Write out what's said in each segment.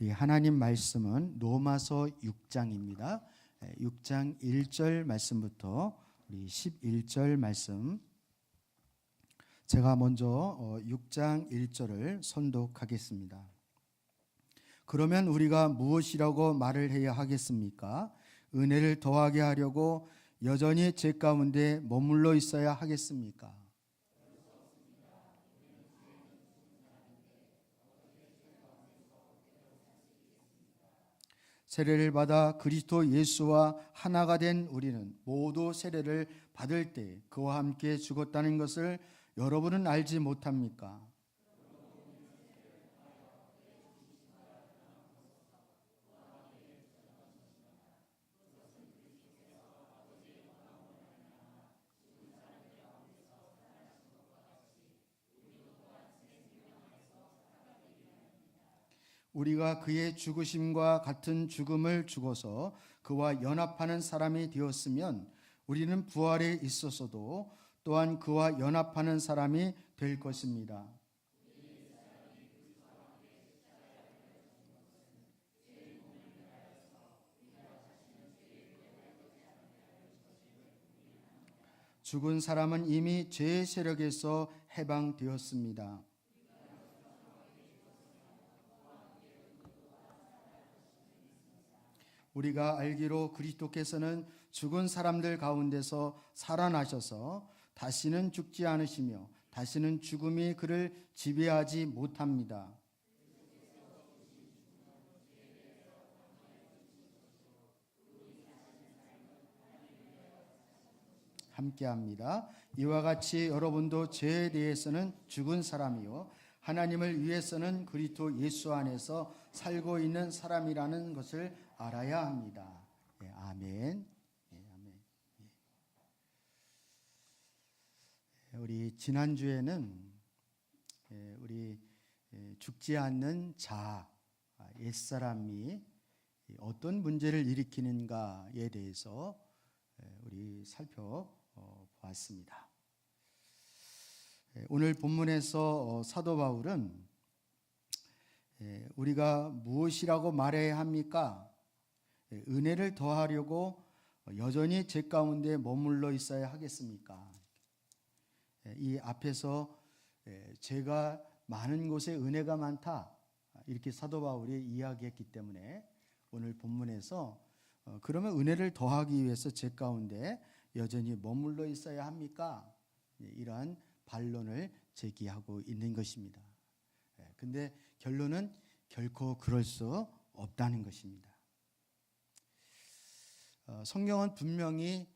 우리 하나님 말씀은 로마서 6장입니다. 6장 1절 말씀부터 우리 11절 말씀, 제가 먼저 6장 1절을 선독하겠습니다. 그러면 우리가 무엇이라고 말을 해야 하겠습니까? 은혜를 더하게 하려고 여전히 죄 가운데 머물러 있어야 하겠습니까? 세례를 받아 그리스도 예수와 하나가 된 우리는 모두 세례를 받을 때 그와 함께 죽었다는 것을 여러분은 알지 못합니까? 우리가 그의 죽으심과 같은 죽음을 죽어서 그와 연합하는 사람이 되었으면 우리는 부활에 있어서도 또한 그와 연합하는 사람이 될 것입니다. 죽은 사람은 이미 죄의 세력에서 해방되었습니다. 우리가 알기로 그리스도께서는 죽은 사람들 가운데서 살아나셔서 다시는 죽지 않으시며 다시는 죽음이 그를 지배하지 못합니다. 함께합니다. 이와 같이 여러분도 죄에 대해서는 죽은 사람이요 하나님을 위해서는 그리스도 예수 안에서 살고 있는 사람이라는 것을 알아야 합니다. 예, 아멘. 예, 아멘. 예. 우리 지난주에는 우리 죽지 않는 자, 옛사람이 어떤 문제를 일으키는가에 대해서 우리 살펴보았습니다. 오늘 본문에서 사도 바울은 우리가 무엇이라고 말해야 합니까? 은혜를 더하려고 여전히 죄 가운데 머물러 있어야 하겠습니까? 이 앞에서 죄가 많은 곳에 은혜가 많다, 이렇게 사도 바울이 이야기했기 때문에 오늘 본문에서 그러면 은혜를 더하기 위해서 죄 가운데 여전히 머물러 있어야 합니까? 이러한 반론을 제기하고 있는 것입니다. 근데 결론은 결코 그럴 수 없다는 것입니다. 성경은 분명히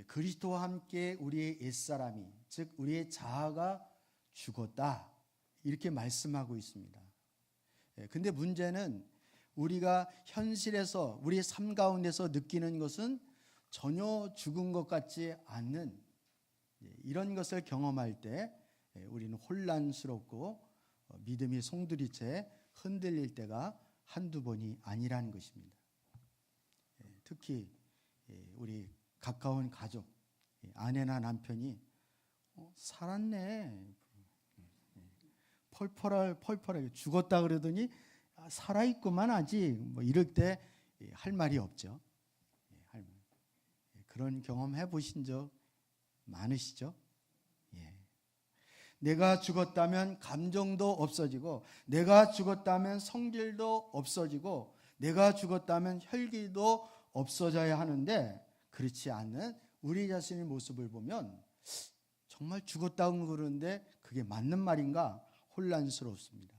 그리스도와 함께 우리의 옛사람이, 즉 우리의 자아가 죽었다, 이렇게 말씀하고 있습니다. 근데 문제는 우리가 현실에서 우리의 삶 가운데서 느끼는 것은 전혀 죽은 것 같지 않는 이런 것을 경험할 때 우리는 혼란스럽고 믿음이 송두리째 흔들릴 때가 한두 번이 아니라는 것입니다. 특히 우리 가까운 가족, 아내나 남편이 살았네, 펄펄하게 죽었다 그러더니 살아있구만 아직, 뭐 이럴 때 할 말이 없죠. 그런 경험 해보신 적 많으시죠? 내가 죽었다면 감정도 없어지고, 내가 죽었다면 성질도 없어지고, 내가 죽었다면 혈기도 없어져야 하는데 그렇지 않는 우리 자신의 모습을 보면 정말 죽었다고 그러는데 그게 맞는 말인가 혼란스럽습니다.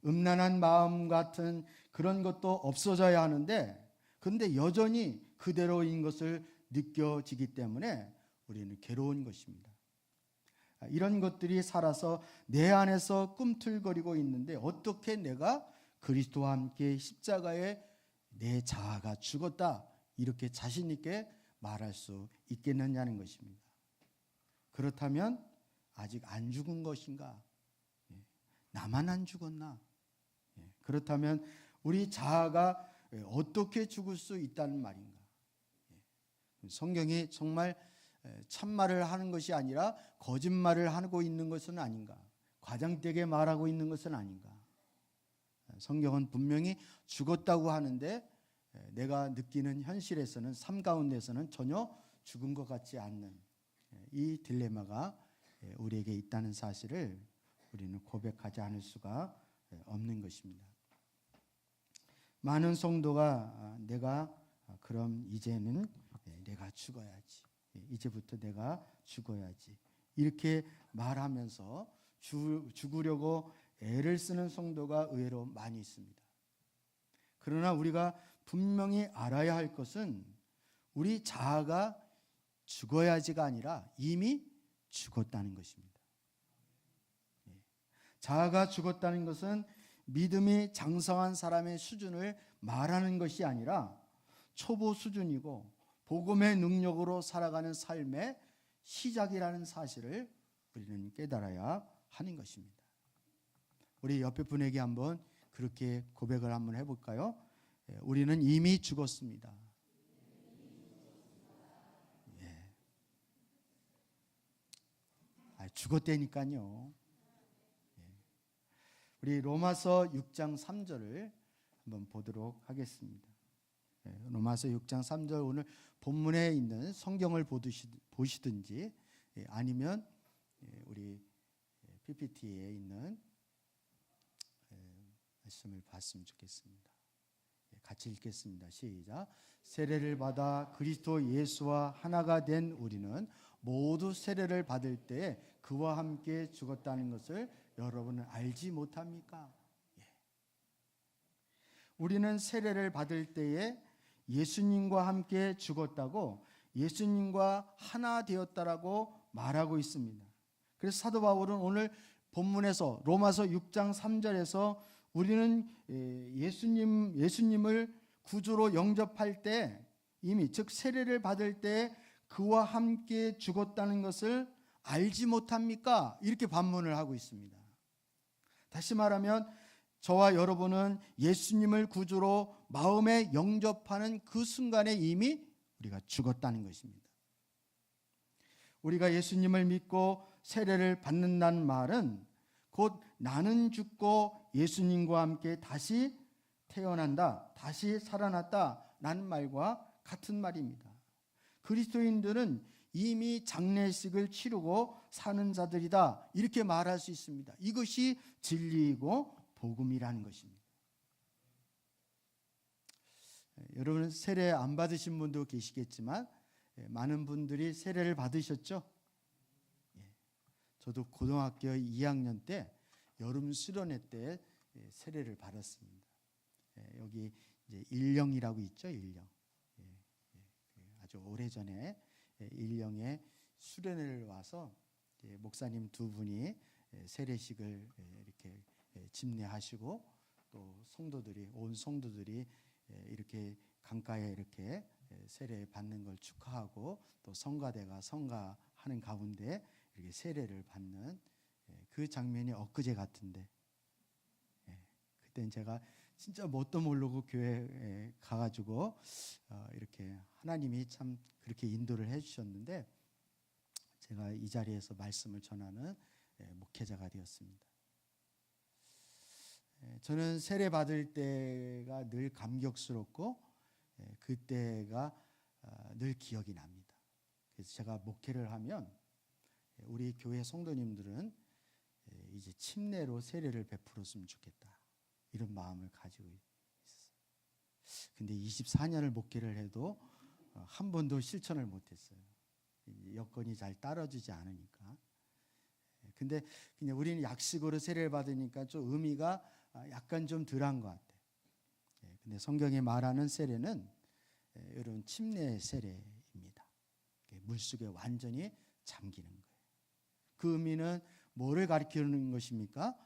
음란한 마음 같은 그런 것도 없어져야 하는데 그런데 여전히 그대로인 것을 느껴지기 때문에 우리는 괴로운 것입니다. 이런 것들이 살아서 내 안에서 꿈틀거리고 있는데 어떻게 내가 그리스도와 함께 십자가에 내 자아가 죽었다, 이렇게 자신 있게 말할 수 있겠느냐는 것입니다. 그렇다면 아직 안 죽은 것인가? 나만 안 죽었나? 그렇다면 우리 자아가 어떻게 죽을 수 있다는 말인가? 성경이 정말 참말을 하는 것이 아니라 거짓말을 하고 있는 것은 아닌가? 과장되게 말하고 있는 것은 아닌가? 성경은 분명히 죽었다고 하는데 내가 느끼는 현실에서는, 삶 가운데서는 전혀 죽은 것 같지 않는 이 딜레마가 우리에게 있다는 사실을 우리는 고백하지 않을 수가 없는 것입니다. 많은 성도가 내가 그럼 이제는 내가 죽어야지, 이제부터 내가 죽어야지 이렇게 말하면서 죽으려고 애를 쓰는 성도가 의외로 많이 있습니다. 그러나 우리가 분명히 알아야 할 것은 우리 자아가 죽어야지가 아니라 이미 죽었다는 것입니다. 자아가 죽었다는 것은 믿음이 장성한 사람의 수준을 말하는 것이 아니라 초보 수준이고 복음의 능력으로 살아가는 삶의 시작이라는 사실을 우리는 깨달아야 하는 것입니다. 우리 옆에 분에게 한번 그렇게 고백을 한번 해볼까요? 우리는 이미 죽었습니다. 죽었다니까요. 우리 로마서 6장 3절을 한번 보도록 하겠습니다. 로마서 6장 3절, 오늘 본문에 있는 성경을 보시든지 아니면 우리 PPT에 있는 말씀을 봤으면 좋겠습니다. 같이 읽겠습니다. 시작. 세례를 받아 그리스도 예수와 하나가 된 우리는 모두 세례를 받을 때 그와 함께 죽었다는 것을 여러분은 알지 못합니까? 우리는 세례를 받을 때에 예수님과 함께 죽었다고, 예수님과 하나 되었다라고 말하고 있습니다. 그래서 사도 바울은 오늘 본문에서 로마서 6장 3절에서 우리는 예수님을 구주로 영접할 때 이미, 즉 세례를 받을 때 그와 함께 죽었다는 것을 알지 못합니까? 이렇게 반문을 하고 있습니다. 다시 말하면 저와 여러분은 예수님을 구주로 마음에 영접하는 그 순간에 이미 우리가 죽었다는 것입니다. 우리가 예수님을 믿고 세례를 받는다는 말은 곧 나는 죽고 예수님과 함께 다시 태어난다, 다시 살아났다 라는 말과 같은 말입니다. 그리스도인들은 이미 장례식을 치르고 사는 자들이다, 이렇게 말할 수 있습니다. 이것이 진리이고 복음이라는 것입니다. 여러분 세례 안 받으신 분도 계시겠지만 많은 분들이 세례를 받으셨죠? 저도 고등학교 2학년 때 여름 수련회 때 세례를 받았습니다. 여기 이제 일령이라고 있죠, 일령. 아주 오래전에 일령에 수련회를 와서 목사님 두 분이 세례식을 이렇게 집례하시고 또 성도들이, 온 성도들이 이렇게 강가에 이렇게 세례 받는 걸 축하하고 또 성가대가 성가하는 가운데 이렇게 세례를 받는 그 장면이 엊그제 같은데, 그때는 제가 진짜 뭣도 모르고 교회에 가가지고 이렇게 하나님이 참 그렇게 인도를 해주셨는데 제가 이 자리에서 말씀을 전하는 목회자가 되었습니다. 저는 세례 받을 때가 늘 감격스럽고 그때가 늘 기억이 납니다. 그래서 제가 목회를 하면 우리 교회 성도님들은 이제 침례로 세례를 베풀었으면 좋겠다, 이런 마음을 가지고 있었어요. 근데 24년을 목회를 해도 한 번도 실천을 못했어요. 여건이 잘 따라주지 않으니까. 근데 그냥 우리는 약식으로 세례를 받으니까 좀 의미가 약간 좀 덜한 것 같아요. 근데 성경에 말하는 세례는 이런 침례 세례입니다. 물속에 완전히 잠기는 거예요. 그 의미는 뭐를 가리키는 것입니까?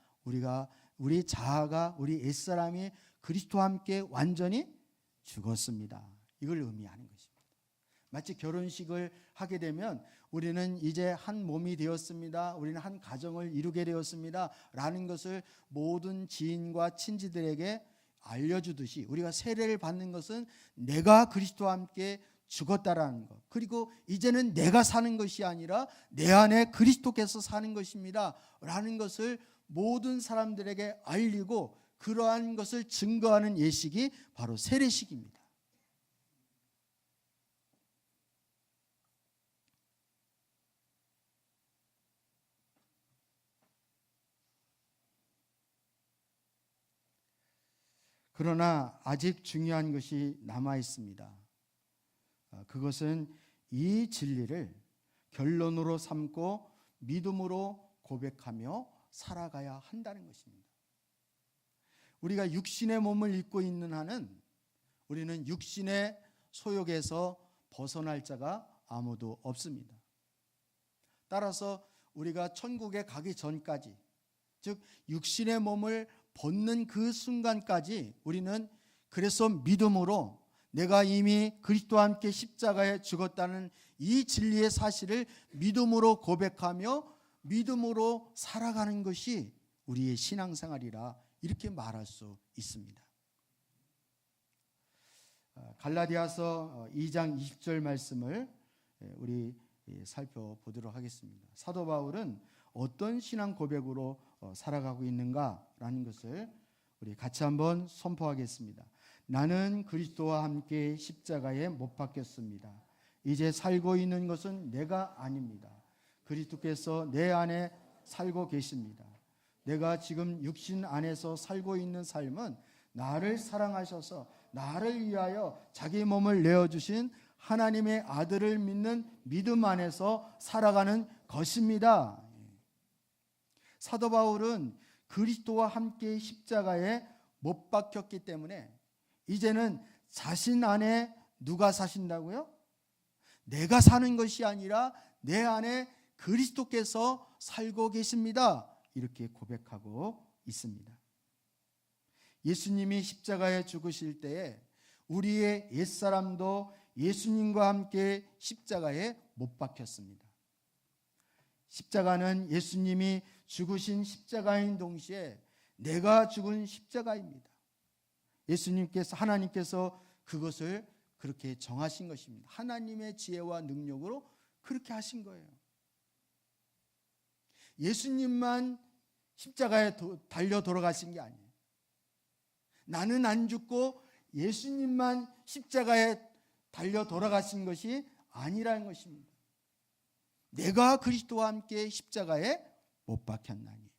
우리 자아가, 우리 옛사람이 그리스도와 함께 완전히 죽었습니다. 이걸 의미하는 것입니다. 마치 결혼식을 하게 되면 우리는 이제 한 몸이 되었습니다, 우리는 한 가정을 이루게 되었습니다 라는 것을 모든 지인과 친지들에게 알려주듯이 우리가 세례를 받는 것은 내가 그리스도와 함께 죽었다라는 것, 그리고 이제는 내가 사는 것이 아니라 내 안에 그리스도께서 사는 것입니다 라는 것을 모든 사람들에게 알리고 그러한 것을 증거하는 예식이 바로 세례식입니다. 그러나 아직 중요한 것이 남아 있습니다. 그것은 이 진리를 결론으로 삼고 믿음으로 고백하며 살아가야 한다는 것입니다. 우리가 육신의 몸을 입고 있는 한은 우리는 육신의 소욕에서 벗어날 자가 아무도 없습니다. 따라서 우리가 천국에 가기 전까지, 즉 육신의 몸을 벗는 그 순간까지 우리는 그래서 믿음으로 내가 이미 그리스도와 함께 십자가에 죽었다는 이 진리의 사실을 믿음으로 고백하며 믿음으로 살아가는 것이 우리의 신앙생활이라 이렇게 말할 수 있습니다. 갈라디아서 2장 20절 말씀을 우리 살펴보도록 하겠습니다. 사도 바울은 어떤 신앙 고백으로 살아가고 있는가라는 것을 우리 같이 한번 선포하겠습니다. 나는 그리스도와 함께 십자가에 못 박혔습니다. 이제 살고 있는 것은 내가 아닙니다. 그리스도께서 내 안에 살고 계십니다. 내가 지금 육신 안에서 살고 있는 삶은 나를 사랑하셔서 나를 위하여 자기 몸을 내어주신 하나님의 아들을 믿는 믿음 안에서 살아가는 것입니다. 사도 바울은 그리스도와 함께 십자가에 못 박혔기 때문에 이제는 자신 안에 누가 사신다고요? 내가 사는 것이 아니라 내 안에 그리스도께서 살고 계십니다. 이렇게 고백하고 있습니다. 예수님이 십자가에 죽으실 때에 우리의 옛사람도 예수님과 함께 십자가에 못 박혔습니다. 십자가는 예수님이 죽으신 십자가인 동시에 내가 죽은 십자가입니다. 예수님께서, 하나님께서 그것을 그렇게 정하신 것입니다. 하나님의 지혜와 능력으로 그렇게 하신 거예요. 예수님만 십자가에 달려 돌아가신 게 아니에요. 나는 안 죽고 예수님만 십자가에 달려 돌아가신 것이 아니라는 것입니다. 내가 그리스도와 함께 십자가에 못 박혔나니.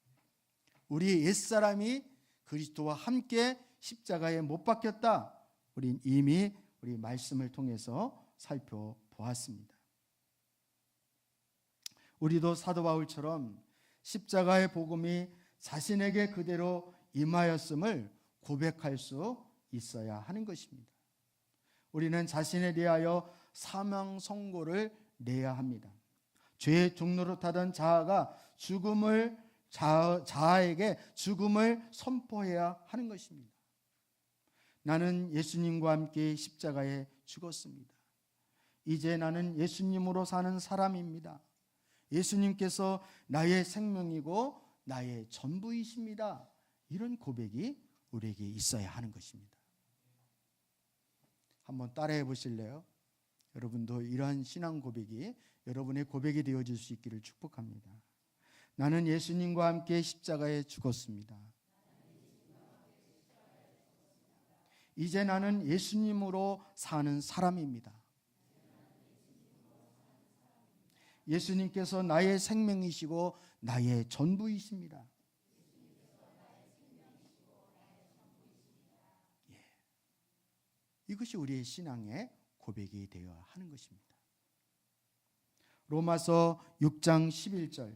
우리 옛사람이 그리스도와 함께 십자가에 못 박혔다. 우린 이미 우리 말씀을 통해서 살펴보았습니다. 우리도 사도 바울처럼 십자가의 복음이 자신에게 그대로 임하였음을 고백할 수 있어야 하는 것입니다. 우리는 자신에 대하여 사망 선고를 내야 합니다. 죄의 종노릇하던 자아가 자아에게 죽음을 선포해야 하는 것입니다. 나는 예수님과 함께 십자가에 죽었습니다. 이제 나는 예수님으로 사는 사람입니다. 예수님께서 나의 생명이고 나의 전부이십니다. 이런 고백이 우리에게 있어야 하는 것입니다. 한번 따라해 보실래요? 여러분도 이러한 신앙 고백이 여러분의 고백이 되어질 수 있기를 축복합니다. 나는 예수님과 함께 십자가에 죽었습니다. 이제 나는 예수님으로 사는 사람입니다. 예수님께서 나의 생명이시고 나의 전부이십니다. 이것이 우리의 신앙의 고백이 되어야 하는 것입니다. 로마서 6장 11절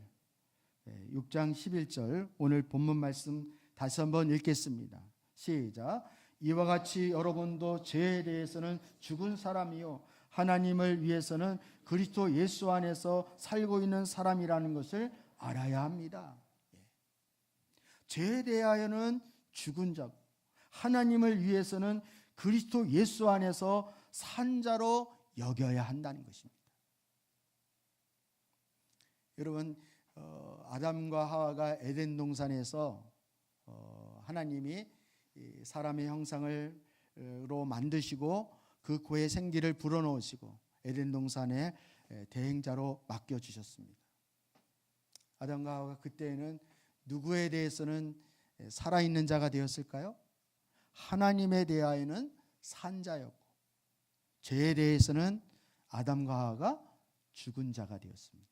6장 11절 오늘 본문 말씀 다시 한번 읽겠습니다. 시작. 이와 같이 여러분도 죄에 대해서는 죽은 사람이요 하나님을 위해서는 그리스도 예수 안에서 살고 있는 사람이라는 것을 알아야 합니다. 죄에 대하여는 죽은 자, 하나님을 위해서는 그리스도 예수 안에서 산 자로 여겨야 한다는 것입니다. 여러분, 아담과 하와가 에덴 동산에서 하나님이 사람의 형상으로 만드시고 그 고의 생기를 불어넣으시고 에덴 동산에 대행자로 맡겨주셨습니다. 아담과 하와가 그때는 누구에 대해서는 살아있는 자가 되었을까요? 하나님에 대하여는 산자였고 죄에 대해서는 아담과 하와가 죽은 자가 되었습니다.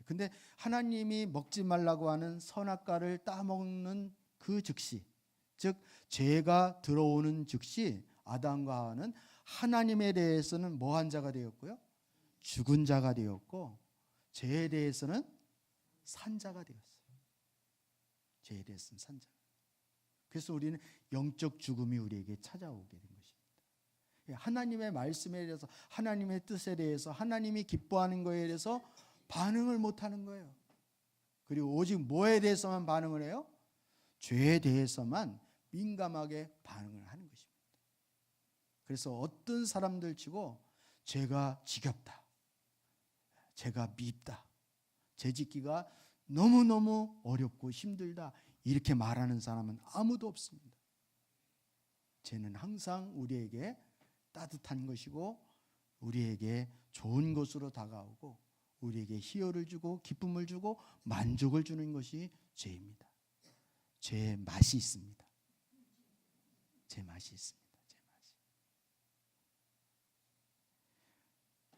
근데 하나님이 먹지 말라고 하는 선악과를 따먹는 그 즉시, 즉 죄가 들어오는 즉시 아담과 하와는 하나님에 대해서는 뭐한 자가 되었고요? 죽은 자가 되었고 죄에 대해서는 산자가 되었어요. 죄에 대해서는 산자. 그래서 우리는 영적 죽음이 우리에게 찾아오게 된 것입니다. 하나님의 말씀에 대해서, 하나님의 뜻에 대해서, 하나님이 기뻐하는 것에 대해서 반응을 못하는 거예요. 그리고 오직 뭐에 대해서만 반응을 해요? 죄에 대해서만 민감하게 반응을 하는 것입니다. 그래서 어떤 사람들 치고 죄가 지겹다, 죄가 밉다, 죄 짓기가 너무너무 어렵고 힘들다 이렇게 말하는 사람은 아무도 없습니다. 죄는 항상 우리에게 따뜻한 것이고 우리에게 좋은 것으로 다가오고 우리에게 희열을 주고 기쁨을 주고 만족을 주는 것이 죄입니다. 죄의 맛이 있습니다. 죄 맛이 있습니다. 죄 맛이.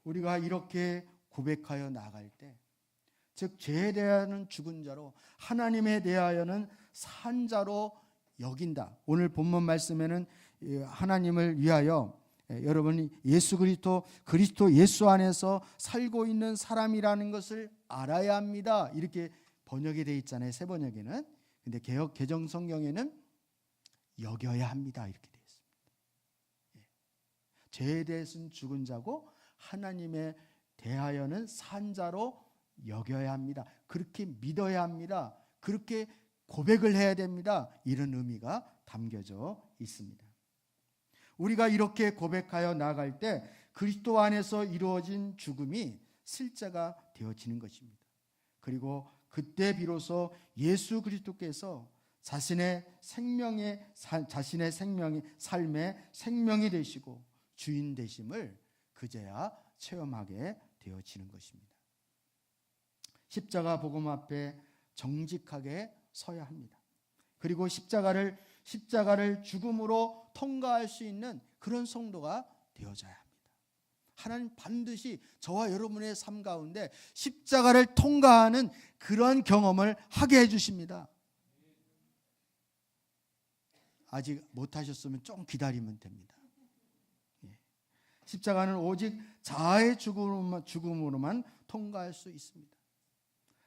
우리가 이렇게 고백하여 나갈 때, 즉 죄에 대하여는 죽은 자로 하나님에 대하여는 산 자로 여긴다. 오늘 본문 말씀에는 하나님을 위하여 여러분이 예수 그리스도 예수 안에서 살고 있는 사람이라는 것을 알아야 합니다. 이렇게 번역이 되어 있잖아요. 새 번역에는. 근데 개역 개정 성경에는 여겨야 합니다. 이렇게 되어 있습니다. 죄에 대해서는 죽은 자고 하나님에 대하여는 산 자로 여겨야 합니다. 그렇게 믿어야 합니다. 그렇게 고백을 해야 됩니다. 이런 의미가 담겨져 있습니다. 우리가 이렇게 고백하여 나아갈 때 그리스도 안에서 이루어진 죽음이 실제가 되어지는 것입니다. 그리고 그때 비로소 예수 그리스도께서 자신의 삶의 생명이 되시고 주인 되심을 그제야 체험하게 되어지는 것입니다. 십자가 복음 앞에 정직하게 서야 합니다. 그리고 십자가를 죽음으로 통과할 수 있는 그런 성도가 되어져야 합니다. 하나님 반드시 저와 여러분의 삶 가운데 십자가를 통과하는 그런 경험을 하게 해주십니다. 아직 못하셨으면 좀 기다리면 됩니다. 십자가는 오직 자아의 죽음으로만 통과할 수 있습니다.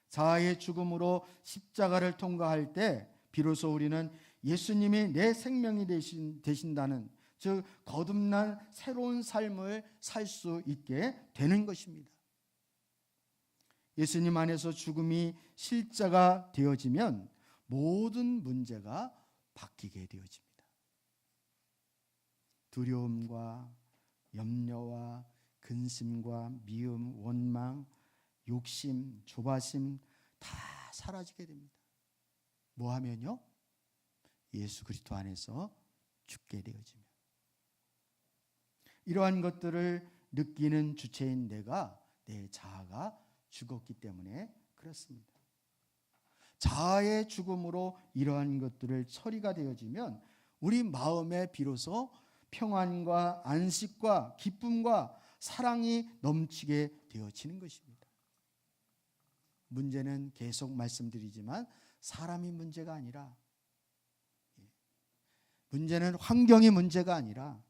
자아의 죽음으로 십자가를 통과할 때 비로소 우리는 예수님이 내 생명이 되신다는, 즉 거듭난 새로운 삶을 살 수 있게 되는 것입니다. 예수님 안에서 죽음이 실제가 되어지면 모든 문제가 바뀌게 되어집니다. 두려움과 염려와 근심과 미움, 원망, 욕심, 조바심 다 사라지게 됩니다. 뭐 하면요? 예수 그리스도 안에서 죽게 되어지면. 이러한 것들을 느끼는 주체인 내 자아가 죽었기 때문에 그렇습니다. 자아의 죽음으로 이러한 것들을 처리가 되어지면 우리 마음에 비로소 평안과 안식과 기쁨과 사랑이 넘치게 되어지는 것입니다. 문제는 계속 말씀드리지만 사람이 문제가 아니라, 문제는 환경이 문제가 아니라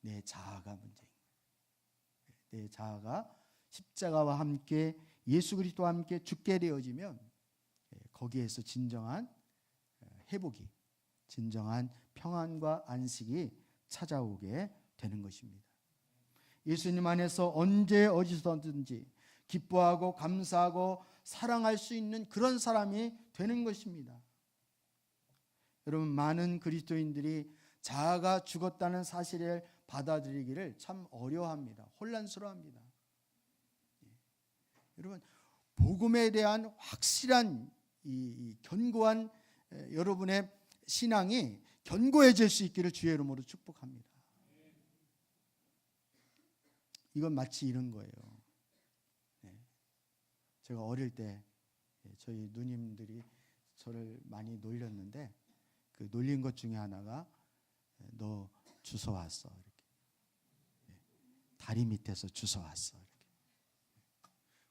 내 자아가 문제입니다. 내 자아가 십자가와 함께 예수 그리스도와 함께 죽게 되어지면 거기에서 진정한 회복이, 진정한 평안과 안식이 찾아오게 되는 것입니다. 예수님 안에서 언제 어디서든지 기뻐하고 감사하고 사랑할 수 있는 그런 사람이 되는 것입니다. 여러분, 많은 그리스도인들이 자아가 죽었다는 사실을 받아들이기를 참 어려워합니다. 혼란스러워합니다. 여러분, 복음에 대한 확실한 이 견고한 여러분의 신앙이 견고해질 수 있기를 주의 이름으로 축복합니다. 이건 마치 이런 거예요. 제가 어릴 때 저희 누님들이 저를 많이 놀렸는데 그 놀린 것 중에 하나가 너 주워 왔어 이렇게. 다리 밑에서 주워 왔어 이렇게.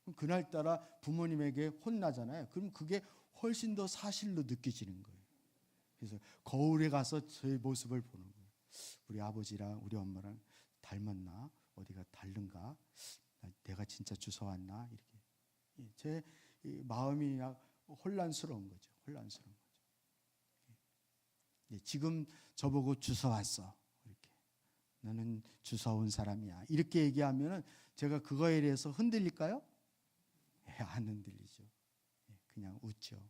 그럼 그날따라 부모님에게 혼나잖아요. 그럼 그게 훨씬 더 사실로 느껴지는 거예요. 그래서 거울에 가서 제 모습을 보는 거예요. 우리 아버지랑 우리 엄마랑 닮았나? 어디가 다른가? 내가 진짜 주워 왔나? 이렇게. 제 마음이 혼란스러운 거죠. 혼란스러운 거죠. 지금 저보고 주워 왔어. 이렇게. 너는 주워 온 사람이야. 이렇게 얘기하면은 제가 그거에 대해서 흔들릴까요? 안 흔들리죠. 그냥 웃죠.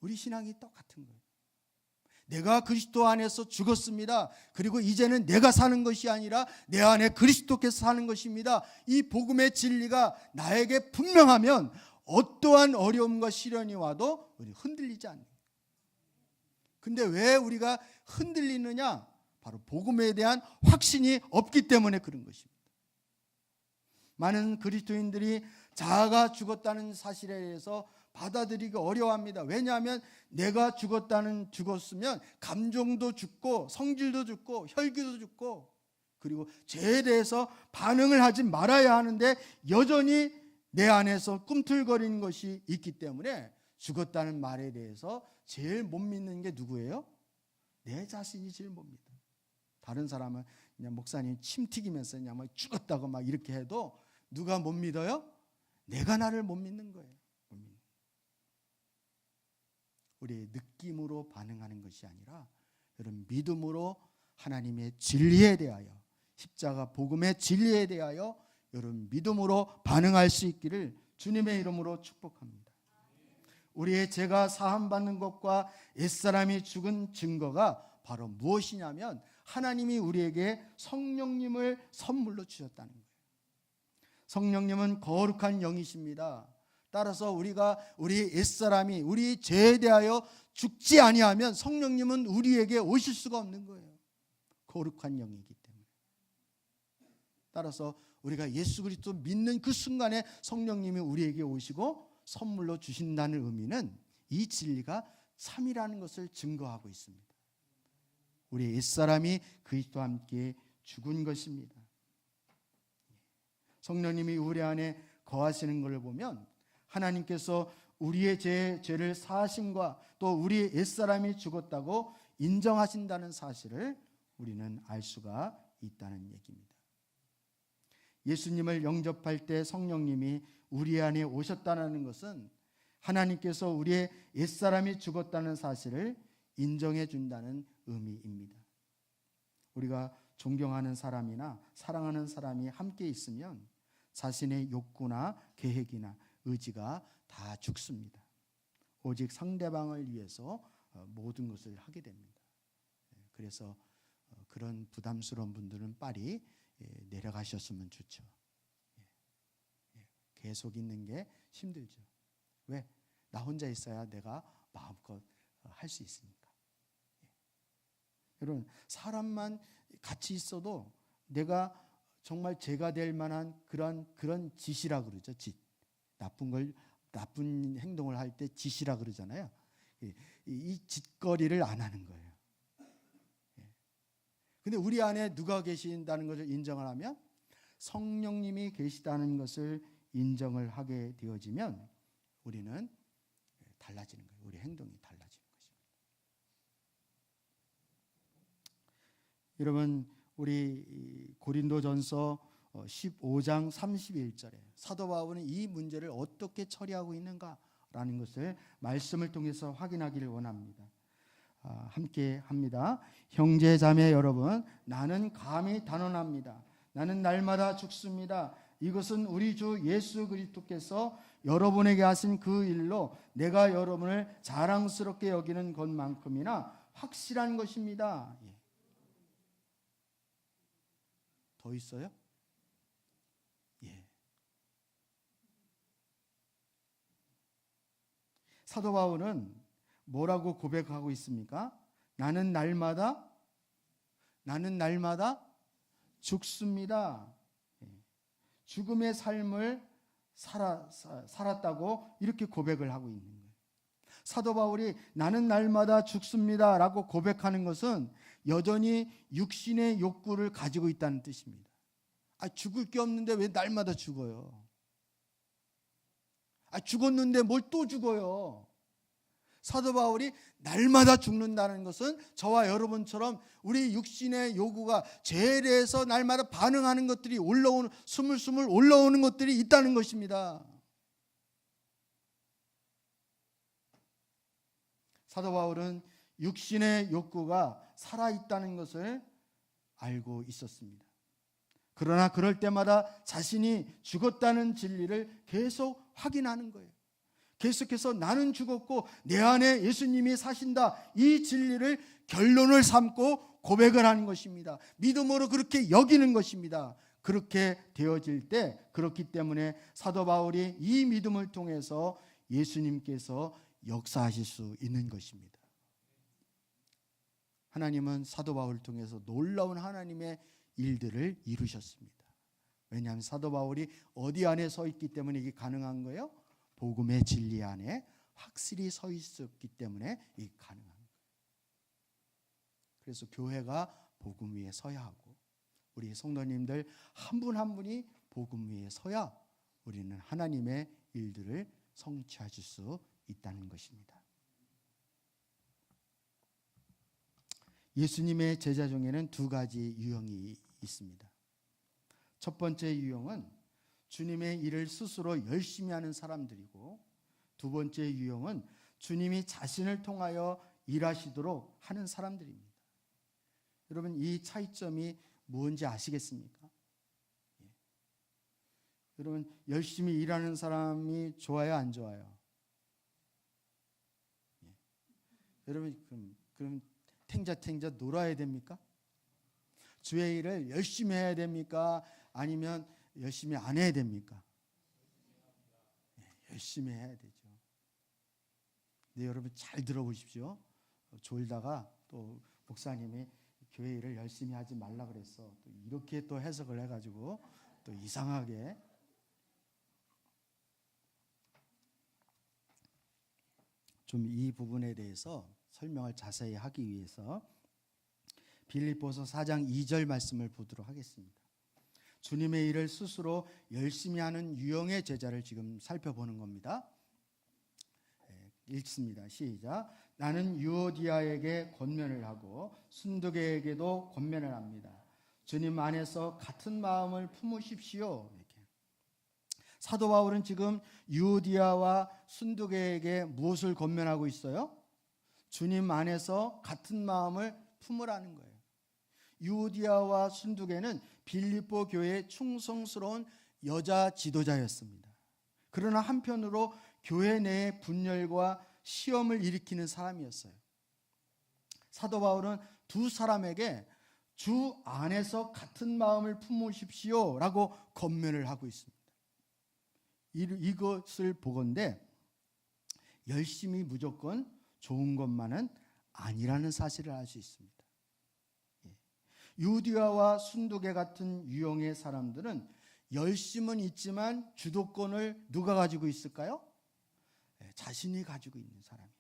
우리 신앙이 똑같은 거예요. 내가 그리스도 안에서 죽었습니다. 그리고 이제는 내가 사는 것이 아니라 내 안에 그리스도께서 사는 것입니다. 이 복음의 진리가 나에게 분명하면 어떠한 어려움과 시련이 와도 우리 흔들리지 않는 거예요. 근데 왜 우리가 흔들리느냐? 바로 복음에 대한 확신이 없기 때문에 그런 것입니다. 많은 그리스도인들이 자아가 죽었다는 사실에 대해서 받아들이기 어려워합니다. 왜냐하면 내가 죽었으면 감정도 죽고 성질도 죽고 혈기도 죽고 그리고 죄에 대해서 반응을 하지 말아야 하는데 여전히 내 안에서 꿈틀거리는 것이 있기 때문에 죽었다는 말에 대해서 제일 못 믿는 게 누구예요? 내 자신이 제일 못 믿어요. 다른 사람은 그냥 목사님 침 튀기면서 그냥 막 죽었다고 막 이렇게 해도 누가 못 믿어요? 내가 나를 못 믿는 거예요. 우리의 느낌으로 반응하는 것이 아니라 여러분 믿음으로 하나님의 진리에 대하여 십자가 복음의 진리에 대하여 여러분 믿음으로 반응할 수 있기를 주님의 이름으로 축복합니다. 우리의 죄가 사함받는 것과 옛사람이 죽은 증거가 바로 무엇이냐면 하나님이 우리에게 성령님을 선물로 주셨다는 거예요. 성령님은 거룩한 영이십니다. 따라서 우리가 우리 옛사람이 우리 죄에 대하여 죽지 아니하면 성령님은 우리에게 오실 수가 없는 거예요. 거룩한 영이기 때문에. 따라서 우리가 예수 그리스도 믿는 그 순간에 성령님이 우리에게 오시고 선물로 주신다는 의미는 이 진리가 참이라는 것을 증거하고 있습니다. 우리 옛사람이 그리스도와 함께 죽은 것입니다. 성령님이 우리 안에 거하시는 것을 보면 하나님께서 우리의 죄를 사하심과 또 우리의 옛사람이 죽었다고 인정하신다는 사실을 우리는 알 수가 있다는 얘기입니다. 예수님을 영접할 때 성령님이 우리 안에 오셨다는 것은 하나님께서 우리의 옛사람이 죽었다는 사실을 인정해 준다는 의미입니다. 우리가 존경하는 사람이나 사랑하는 사람이 함께 있으면 자신의 욕구나 계획이나 의지가 다 죽습니다. 오직 상대방을 위해서 모든 것을 하게 됩니다. 그래서 그런 부담스러운 분들은 빨리 내려가셨으면 좋죠. 계속 있는 게 힘들죠. 왜? 나 혼자 있어야 내가 마음껏 할 수 있으니까. 여러분, 사람만 같이 있어도 내가 정말 죄가 될 만한 그런 짓이라 그러죠. 짓. 나쁜 행동을 할 때 짓이라 그러잖아요. 이 짓거리를 안 하는 거예요. 근데 우리 안에 누가 계신다는 것을 인정을 하면 성령님이 계시다는 것을 인정을 하게 되어지면 우리는 달라지는 거예요. 우리 행동이 달라지는 것입니다. 여러분, 우리 고린도전서 15장 31절에 사도 바울은 이 문제를 어떻게 처리하고 있는가라는 것을 말씀을 통해서 확인하기를 원합니다. 함께 합니다. 형제 자매 여러분, 나는 감히 단언합니다. 나는 날마다 죽습니다. 이것은 우리 주 예수 그리스도께서 여러분에게 하신 그 일로 내가 여러분을 자랑스럽게 여기는 것만큼이나 확실한 것입니다. 더 있어요? 예. 사도 바울은 뭐라고 고백하고 있습니까? 나는 날마다 죽습니다. 죽음의 삶을 살았다고 이렇게 고백을 하고 있는 거예요. 사도 바울이 나는 날마다 죽습니다라고 고백하는 것은 여전히 육신의 욕구를 가지고 있다는 뜻입니다. 죽을 게 없는데 왜 날마다 죽어요? 죽었는데 뭘 또 죽어요? 사도 바울이 날마다 죽는다는 것은 저와 여러분처럼 우리 육신의 요구가 죄에 대해서 날마다 반응하는 것들이 올라오는, 스물스물 올라오는 것들이 있다는 것입니다. 사도 바울은 육신의 욕구가 살아있다는 것을 알고 있었습니다. 그러나 그럴 때마다 자신이 죽었다는 진리를 계속 확인하는 거예요. 계속해서 나는 죽었고 내 안에 예수님이 사신다, 이 진리를 결론을 삼고 고백을 하는 것입니다. 믿음으로 그렇게 여기는 것입니다. 그렇게 되어질 때, 그렇기 때문에 사도 바울이 이 믿음을 통해서 예수님께서 역사하실 수 있는 것입니다. 하나님은 사도 바울을 통해서 놀라운 하나님의 일들을 이루셨습니다. 왜냐하면 사도 바울이 어디 안에 서 있기 때문에 이게 가능한 거예요? 복음의 진리 안에 확실히 서 있었기 때문에 이게 가능한 거예요. 그래서 교회가 복음 위에 서야 하고 우리 성도님들 한 분 한 분이 복음 위에 서야 우리는 하나님의 일들을 성취하실 수 있다는 것입니다. 예수님의 제자 중에는 두 가지 유형이 있습니다. 첫 번째 유형은 주님의 일을 스스로 열심히 하는 사람들이고, 두 번째 유형은 주님이 자신을 통하여 일하시도록 하는 사람들입니다. 여러분, 이 차이점이 뭔지 아시겠습니까? 여러분, 열심히 일하는 사람이 좋아요, 안 좋아요? 여러분, 그럼 탱자탱자 놀아야 됩니까? 주의 일을 열심히 해야 됩니까? 아니면 열심히 안 해야 됩니까? 열심히 해야 되죠. 네, 여러분 잘 들어보십시오. 졸다가 또 목사님이 교회 일을 열심히 하지 말라 그랬어. 또 이렇게 또 해석을 해가지고 또 이상하게. 좀 이 부분에 대해서 설명을 자세히 하기 위해서 빌립보서 4장 2절 말씀을 보도록 하겠습니다. 주님의 일을 스스로 열심히 하는 유형의 제자를 지금 살펴보는 겁니다. 읽습니다. 시작. 나는 유오디아에게 권면을 하고 순두계에게도 권면을 합니다. 주님 안에서 같은 마음을 품으십시오. 이렇게. 사도 바울은 지금 유오디아와 순두계에게 무엇을 권면하고 있어요? 주님 안에서 같은 마음을 품으라는 거예요. 유오디아와 순두계는 빌립보 교회의 충성스러운 여자 지도자였습니다. 그러나 한편으로 교회 내의 분열과 시험을 일으키는 사람이었어요. 사도 바울은 두 사람에게 주 안에서 같은 마음을 품으십시오 라고 권면을 하고 있습니다. 이것을 보건대 열심히 무조건 좋은 것만은 아니라는 사실을 알 수 있습니다. 유디아와 순두계 같은 유형의 사람들은 열심은 있지만 주도권을 누가 가지고 있을까요? 자신이 가지고 있는 사람이에요.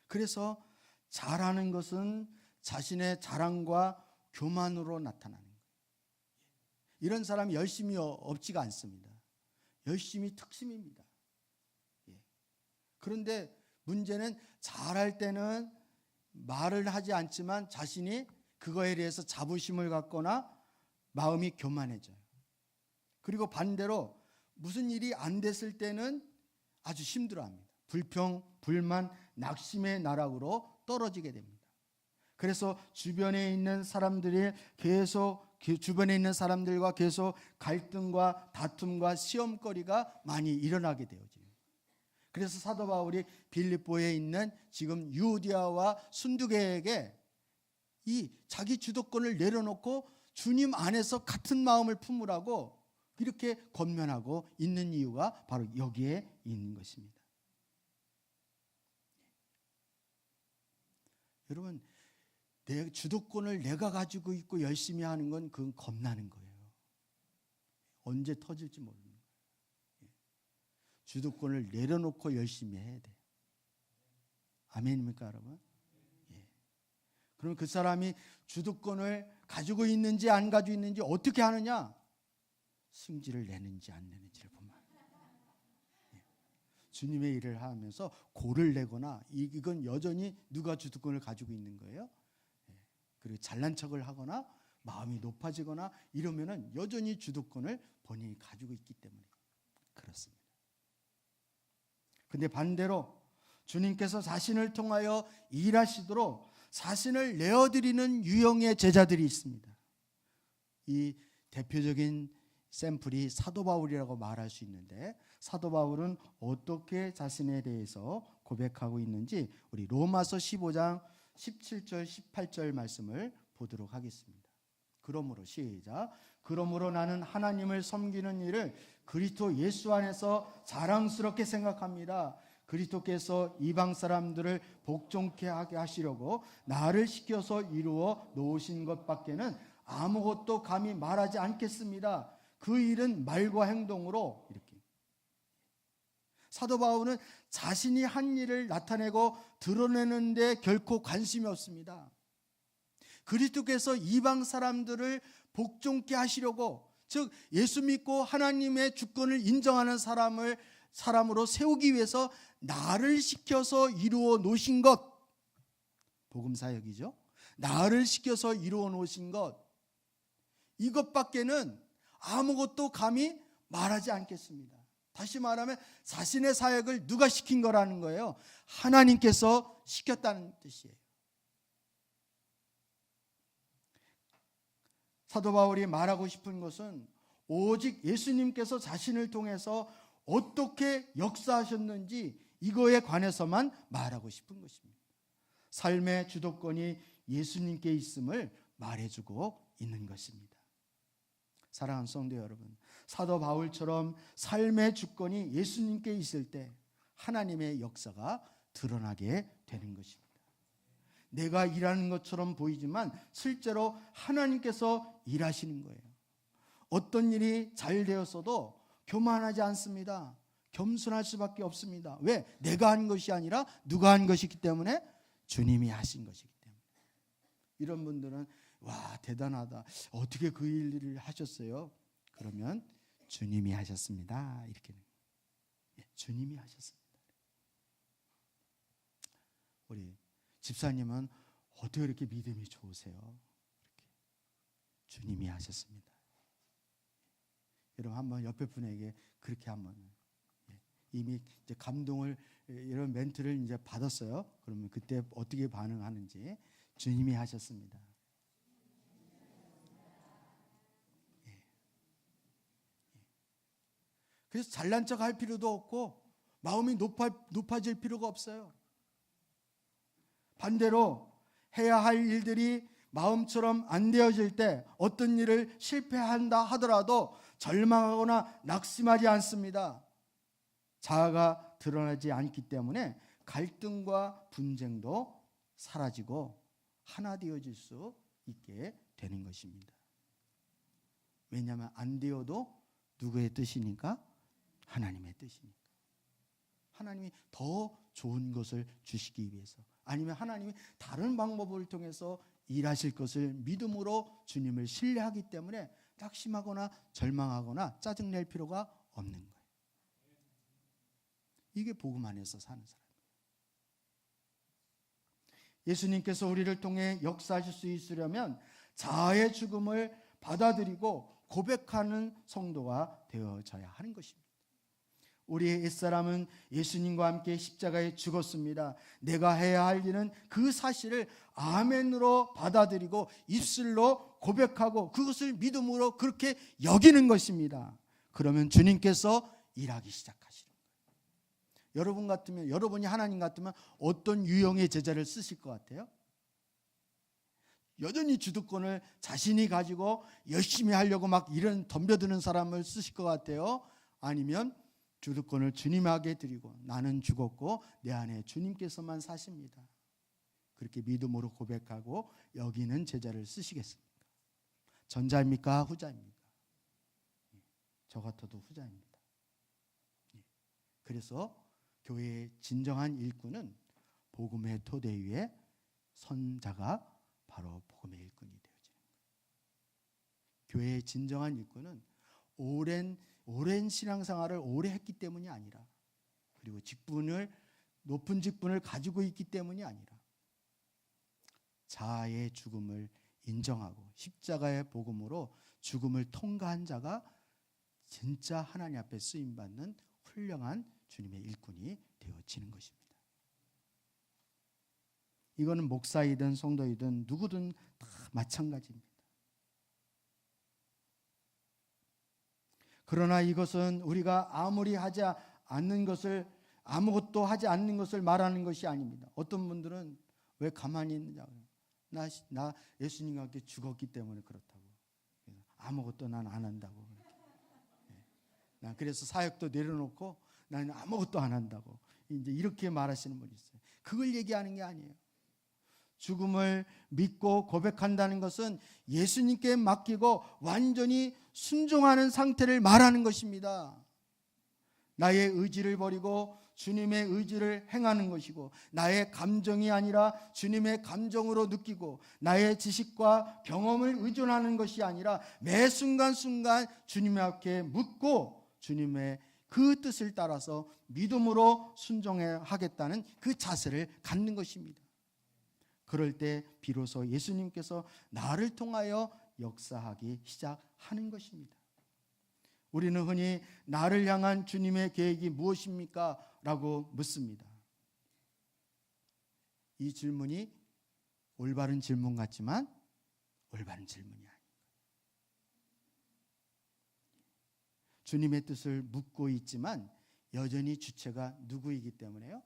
그래서 잘하는 것은 자신의 자랑과 교만으로 나타나는 거예요. 이런 사람이 열심이 없지가 않습니다. 열심이 특심입니다. 그런데 문제는 잘할 때는 말을 하지 않지만 자신이 그거에 대해서 자부심을 갖거나 마음이 교만해져요. 그리고 반대로 무슨 일이 안 됐을 때는 아주 힘들어합니다. 불평, 불만, 낙심의 나락으로 떨어지게 됩니다. 그래서 주변에 있는 사람들과 계속 갈등과 다툼과 시험거리가 많이 일어나게 되어집니다. 그래서 사도 바울이 빌립보에 있는 지금 유오디아와 순두계에게 이 자기 주도권을 내려놓고 주님 안에서 같은 마음을 품으라고 이렇게 권면하고 있는 이유가 바로 여기에 있는 것입니다. 여러분, 내 주도권을 내가 가지고 있고 열심히 하는 건 그건 겁나는 거예요. 언제 터질지 모르는 거예요. 주도권을 내려놓고 열심히 해야 돼요. 아멘입니까, 여러분? 예. 그럼 그 사람이 주도권을 가지고 있는지 안 가지고 있는지 어떻게 하느냐? 승질을 내는지 안 내는지를 보면. 예. 주님의 일을 하면서 고를 내거나 이건 여전히 누가 주도권을 가지고 있는 거예요? 예. 그리고 잘난 척을 하거나 마음이 높아지거나 이러면은 여전히 주도권을 본인이 가지고 있기 때문에 그렇습니다. 근데 반대로 주님께서 자신을 통하여 일하시도록 자신을 내어드리는 유형의 제자들이 있습니다. 이 대표적인 샘플이 사도 바울이라고 말할 수 있는데, 사도 바울은 어떻게 자신에 대해서 고백하고 있는지 우리 로마서 15장 17절 18절 말씀을 보도록 하겠습니다. 그러므로 시작. 그러므로 나는 하나님을 섬기는 일을 그리스도 예수 안에서 자랑스럽게 생각합니다. 그리스도께서 이방 사람들을 복종케 하게 하시려고 나를 시켜서 이루어 놓으신 것밖에는 아무것도 감히 말하지 않겠습니다. 그 일은 말과 행동으로 이렇게. 사도 바울은 자신이 한 일을 나타내고 드러내는데 결코 관심이 없습니다. 그리스도께서 이방 사람들을 복종케 하시려고, 즉 예수 믿고 하나님의 주권을 인정하는 사람으로 세우기 위해서 나를 시켜서 이루어 놓으신 것, 복음사역이죠. 나를 시켜서 이루어 놓으신 것, 이것밖에는 아무것도 감히 말하지 않겠습니다. 다시 말하면 자신의 사역을 누가 시킨 거라는 거예요? 하나님께서 시켰다는 뜻이에요. 사도 바울이 말하고 싶은 것은 오직 예수님께서 자신을 통해서 어떻게 역사하셨는지 이거에 관해서만 말하고 싶은 것입니다. 삶의 주도권이 예수님께 있음을 말해주고 있는 것입니다. 사랑하는 성도 여러분, 사도 바울처럼 삶의 주권이 예수님께 있을 때 하나님의 역사가 드러나게 되는 것입니다. 내가 일하는 것처럼 보이지만 실제로 하나님께서 일하시는 거예요. 어떤 일이 잘 되었어도 교만하지 않습니다. 겸손할 수밖에 없습니다. 왜? 내가 한 것이 아니라 누가 한 것이기 때문에, 주님이 하신 것이기 때문에. 이런 분들은 와, 대단하다. 어떻게 그 일을 하셨어요? 그러면 주님이 하셨습니다. 이렇게. 주님이 하셨습니다. 우리 집사님은 어떻게 이렇게 믿음이 좋으세요? 이렇게. 주님이 하셨습니다. 여러분 한번 옆에 분에게 그렇게 한번, 이미 이제 감동을, 이런 멘트를 이제 받았어요. 그러면 그때 어떻게 반응하는지. 주님이 하셨습니다. 그래서 잘난 척 할 필요도 없고 마음이 높아질 필요가 없어요. 반대로 해야 할 일들이 마음처럼 안 되어질 때 어떤 일을 실패한다 하더라도 절망하거나 낙심하지 않습니다. 자아가 드러나지 않기 때문에 갈등과 분쟁도 사라지고 하나 되어질 수 있게 되는 것입니다. 왜냐하면 안 되어도 누구의 뜻이니까? 하나님의 뜻이니까. 하나님이 더 좋은 것을 주시기 위해서, 아니면 하나님이 다른 방법을 통해서 일하실 것을 믿음으로 주님을 신뢰하기 때문에 낙심하거나 절망하거나 짜증낼 필요가 없는 거예요. 이게 복음 안에서 사는 사람이에요. 예수님께서 우리를 통해 역사하실 수 있으려면 자아의 죽음을 받아들이고 고백하는 성도가 되어져야 하는 것입니다. 우리의 옛사람은 예수님과 함께 십자가에 죽었습니다. 내가 해야 할 일은 그 사실을 아멘으로 받아들이고 입술로 고백하고 그것을 믿음으로 그렇게 여기는 것입니다. 그러면 주님께서 일하기 시작하시는 거예요. 여러분 같으면, 여러분이 하나님 같으면 어떤 유형의 제자를 쓰실 것 같아요? 여전히 주도권을 자신이 가지고 열심히 하려고 막 이런 덤벼드는 사람을 쓰실 것 같아요? 아니면 주도권을 주님에게 드리고 나는 죽었고 내 안에 주님께서만 사십니다. 그렇게 믿음으로 고백하고 여기는 제자를 쓰시겠습니까? 전자입니까? 후자입니까? 저 같아도 후자입니다. 그래서 교회의 진정한 일꾼은 복음의 토대 위에 선 자가 바로 복음의 일꾼이 되어지는 거예요. 교회의 진정한 일꾼은 오랜 신앙생활을 오래 했기 때문이 아니라, 그리고 높은 직분을 가지고 있기 때문이 아니라, 자아의 죽음을 인정하고 십자가의 복음으로 죽음을 통과한 자가 진짜 하나님 앞에 쓰임받는 훌륭한 주님의 일꾼이 되어지는 것입니다. 이거는 목사이든 성도이든 누구든 다 마찬가지입니다. 그러나 이것은 우리가 아무것도 하지 않는 것을 말하는 것이 아닙니다. 어떤 분들은 왜 가만히 있느냐, 나 예수님과 함께 죽었기 때문에 그렇다고, 아무것도 난 안 한다고, 난 그래서 사역도 내려놓고 나는 아무것도 안 한다고, 이제 이렇게 말하시는 분이 있어요. 그걸 얘기하는 게 아니에요. 죽음을 믿고 고백한다는 것은 예수님께 맡기고 완전히 순종하는 상태를 말하는 것입니다. 나의 의지를 버리고 주님의 의지를 행하는 것이고, 나의 감정이 아니라 주님의 감정으로 느끼고, 나의 지식과 경험을 의존하는 것이 아니라 매 순간순간 주님 앞에 묻고 주님의 그 뜻을 따라서 믿음으로 순종하겠다는 그 자세를 갖는 것입니다. 그럴 때 비로소 예수님께서 나를 통하여 역사하기 시작하는 것입니다. 우리는 흔히 나를 향한 주님의 계획이 무엇입니까? 라고 묻습니다. 이 질문이 올바른 질문 같지만 올바른 질문이 아닙니다. 주님의 뜻을 묻고 있지만 여전히 주체가 누구이기 때문에요?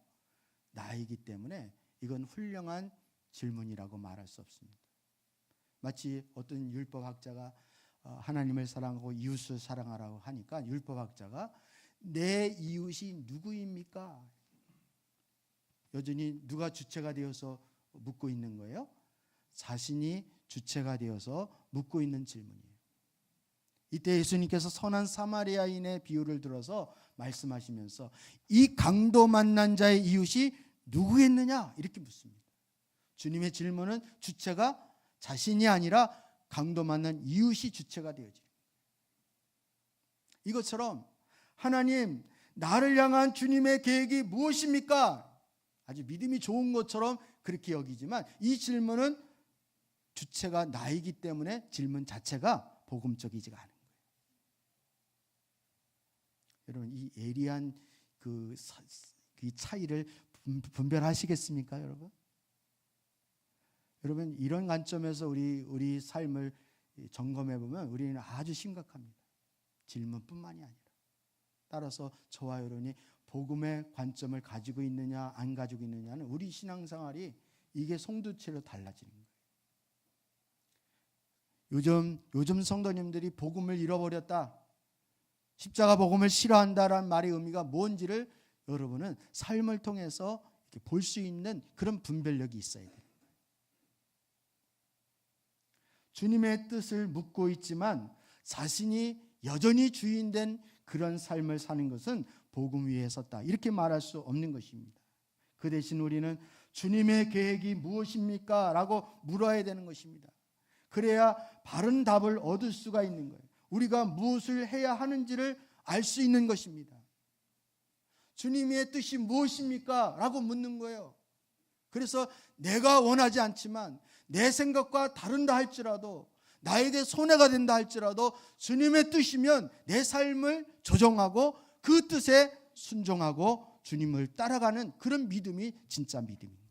나이기 때문에 이건 훌륭한 질문이라고 말할 수 없습니다. 마치 어떤 율법학자가 하나님을 사랑하고 이웃을 사랑하라고 하니까 율법학자가 내 이웃이 누구입니까? 여전히 누가 주체가 되어서 묻고 있는 거예요? 자신이 주체가 되어서 묻고 있는 질문이에요. 이때 예수님께서 선한 사마리아인의 비유를 들어서 말씀하시면서 이 강도 만난 자의 이웃이 누구였느냐? 이렇게 묻습니다. 주님의 질문은 주체가 자신이 아니라 강도 만난 이웃이 주체가 되어집니다. 이것처럼 하나님, 나를 향한 주님의 계획이 무엇입니까? 아주 믿음이 좋은 것처럼 그렇게 여기지만 이 질문은 주체가 나이기 때문에 질문 자체가 복음적이지가 않은 거예요. 여러분, 이 예리한 그 차이를 분별하시겠습니까, 여러분? 여러분, 이런 관점에서 우리 삶을 점검해 보면 우리는 아주 심각합니다. 질문뿐만이 아니라. 따라서 저와 여러분이 복음의 관점을 가지고 있느냐 안 가지고 있느냐는 우리 신앙생활이 이게 송두체로 달라지는 거예요. 요즘 성도님들이 복음을 잃어버렸다, 십자가 복음을 싫어한다라는 말의 의미가 뭔지를 여러분은 삶을 통해서 볼 수 있는 그런 분별력이 있어야 돼요. 주님의 뜻을 묻고 있지만 자신이 여전히 주인된 그런 삶을 사는 것은 복음 위에 섰다, 이렇게 말할 수 없는 것입니다. 그 대신 우리는 주님의 계획이 무엇입니까? 라고 물어야 되는 것입니다. 그래야 바른 답을 얻을 수가 있는 거예요. 우리가 무엇을 해야 하는지를 알 수 있는 것입니다. 주님의 뜻이 무엇입니까? 라고 묻는 거예요. 그래서 내가 원하지 않지만 내 생각과 다른다 할지라도, 나에게 손해가 된다 할지라도 주님의 뜻이면 내 삶을 조정하고 그 뜻에 순종하고 주님을 따라가는 그런 믿음이 진짜 믿음인 거예요.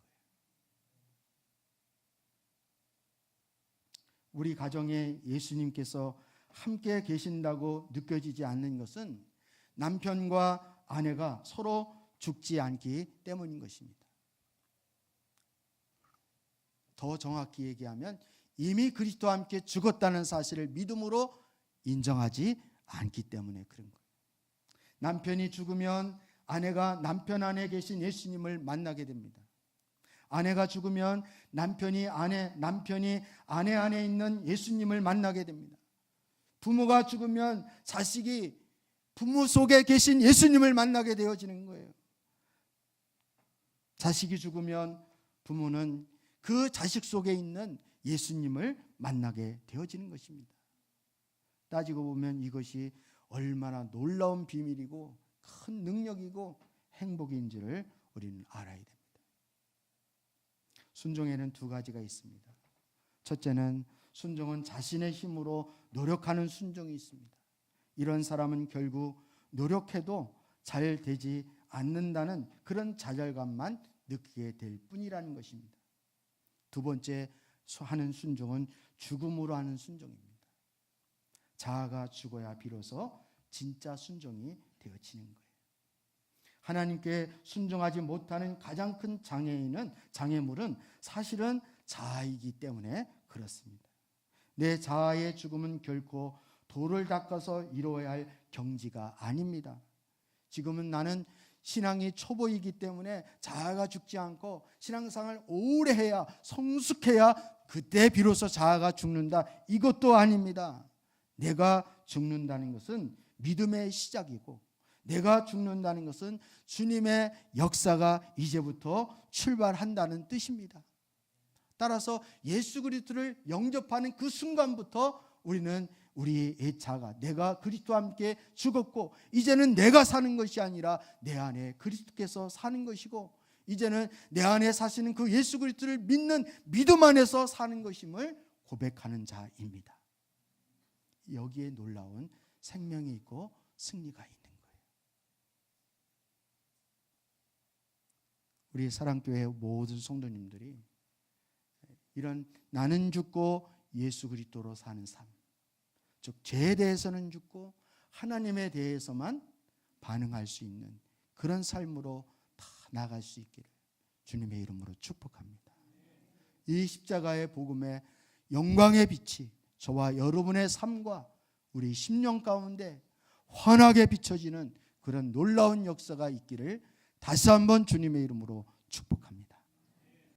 우리 가정에 예수님께서 함께 계신다고 느껴지지 않는 것은 남편과 아내가 서로 죽지 않기 때문인 것입니다. 더 정확히 얘기하면 이미 그리스도와 함께 죽었다는 사실을 믿음으로 인정하지 않기 때문에 그런 거예요. 남편이 죽으면 아내가 남편 안에 계신 예수님을 만나게 됩니다. 아내가 죽으면 남편이 아내 안에 있는 예수님을 만나게 됩니다. 부모가 죽으면 자식이 부모 속에 계신 예수님을 만나게 되어지는 거예요. 자식이 죽으면 부모는 그 자식 속에 있는 예수님을 만나게 되어지는 것입니다. 따지고 보면 이것이 얼마나 놀라운 비밀이고 큰 능력이고 행복인지를 우리는 알아야 됩니다. 순종에는 두 가지가 있습니다. 첫째는 순종은 자신의 힘으로 노력하는 순종이 있습니다. 이런 사람은 결국 노력해도 잘 되지 않는다는 그런 좌절감만 느끼게 될 뿐이라는 것입니다. 두 번째 하는 순종은 죽음으로 하는 순종입니다. 자아가 죽어야 비로소 진짜 순종이 되어지는 거예요. 하나님께 순종하지 못하는 가장 큰 장애물은 사실은 자아이기 때문에 그렇습니다. 내 자아의 죽음은 결코 돌을 닦아서 이루어야 할 경지가 아닙니다. 지금은 나는 신앙이 초보이기 때문에 자아가 죽지 않고 신앙생활을 오래 해야, 성숙해야 그때 비로소 자아가 죽는다, 이것도 아닙니다. 내가 죽는다는 것은 믿음의 시작이고, 내가 죽는다는 것은 주님의 역사가 이제부터 출발한다는 뜻입니다. 따라서 예수 그리스도를 영접하는 그 순간부터 우리는 우리의 자가, 내가 그리스도와 함께 죽었고 이제는 내가 사는 것이 아니라 내 안에 그리스도께서 사는 것이고, 이제는 내 안에 사시는 그 예수 그리스도를 믿는 믿음 안에서 사는 것임을 고백하는 자입니다. 여기에 놀라운 생명이 있고 승리가 있는 거예요. 우리 사랑교회 모든 성도님들이 이런 나는 죽고 예수 그리스도로 사는 삶, 즉 죄에 대해서는 죽고 하나님에 대해서만 반응할 수 있는 그런 삶으로 다 나아갈 수 있기를 주님의 이름으로 축복합니다. 이 십자가의 복음의 영광의 빛이 저와 여러분의 삶과 우리 심령 가운데 환하게 비춰지는 그런 놀라운 역사가 있기를 다시 한번 주님의 이름으로 축복합니다.